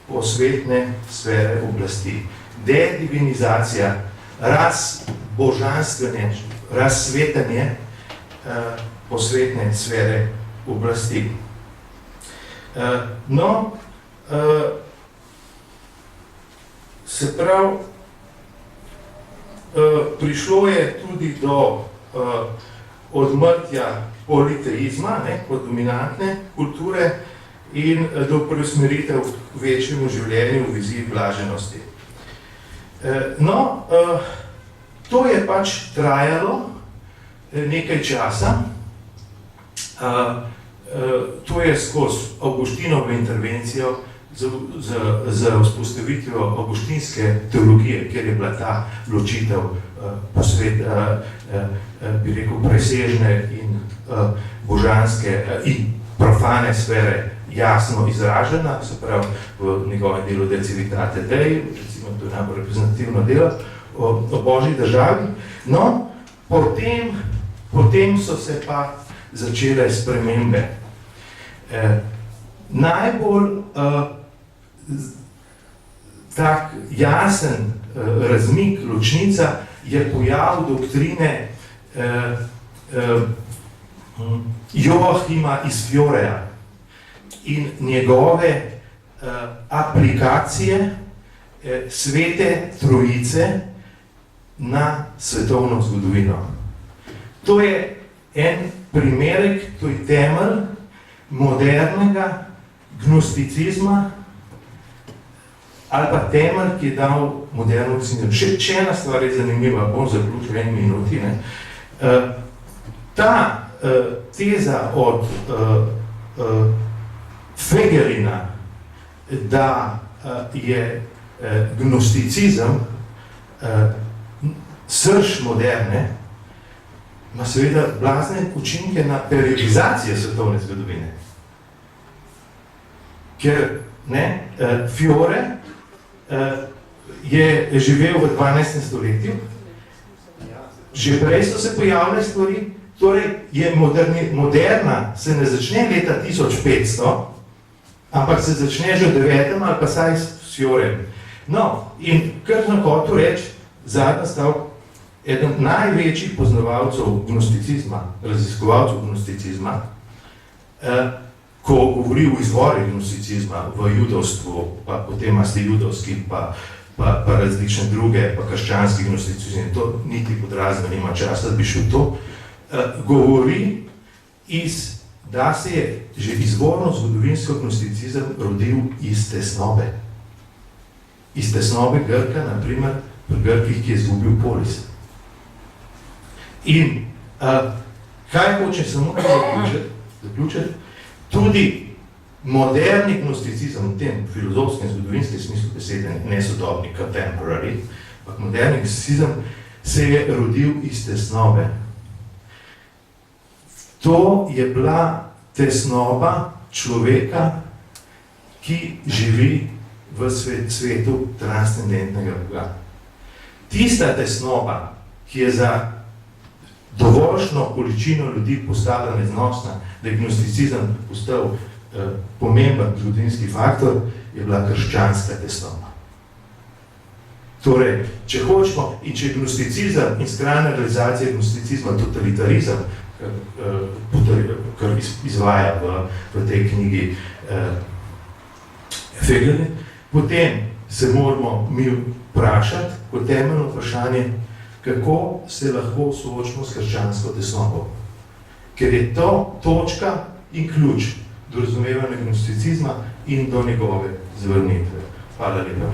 posvetne sfere oblasti. Dedivinizacija, razsvetenje posvetne sfere oblasti. No, se pravi, prišlo je tudi do odmrtja politeizma, kot dominantne kulture, in do preusmeritev k večjemu življenju v viziji blaženosti. No, to je pač trajalo nekaj časa. To je skozi Avguštinovo intervencijo z vzpostavitvijo avguštinske teologije, kjer je bila ta ločitev bi rekel, presežne in božanske in profane sfere jasno izražena, se pravi v njegovem delu De Civitate Dei, recimo to je najbolj reprezentativno delo o Božji državi. No, potem so se pa začele spremembe. Najbolj tak jasen razmik, ločnica je pojav doktrine Joachima iz Fioreja in njegove aplikacije Svete Trojice na svetovno zgodovino. To je en primerek, to je temelj modernega gnosticizma ali pa temelj, ki je dal moderno gnosticizmu. Še ena stvar je zanimiva, bom zaključil v 1 minuti. Ta teza od Fegeleina, da je gnosticizem srž moderne, ima seveda blazne učinke na periodizacijo svetovne zgodovine. Ker Fiore je živel v 12. stoletju, že prej so se pojavile stvari, torej je moderna se ne začne leta 1500, ampak se začne že v 9. ali pa saj s Fiorem. No, in kar sem hotel reči, zadnji stavek, eden največjih poznavalcev gnosticizma, raziskovalcev gnosticizma, ko govori o izvorih gnosticizma v judovstvu, pa potem ste judovski, pa različne druge, pa krščanski gnosticizem, to niti podrazno nima časa, da bi šel to, govori, da se je že izvorno zgodovinsko gnosticizem rodil iz tesnobe. Iz tesnobe Grka, naprimer, pri Grkih, ki je izgubil polis. In kaj hoče samo zaključiti? Tudi moderni gnosticizem v tem filozofskem, zgodovinskem smislu besede, ne sodobni, contemporary, ampak moderni gnosticizem se je rodil iz tesnobe. To je bila tesnoba človeka, ki živi v svetu transcendentnega Boga. Tista tesnoba, ki je za dovoljšno količino ljudi postala neznosna, da je gnosticizem postal pomemben zgodovinski faktor, je bila krščanska tesnoba. Torej, če hočemo, in če je gnosticizem in skrajna realizacija gnosticizma totalitarizem, kar izvaja v tej knjigi Fegele, potem se moramo mi vprašati kot temeljno vprašanje, kako se lahko soočimo s krščansko tesnobo. Ker je to točka in ključ do razumevanja gnosticizma in do njegove zavrnitve. Hvala lepa.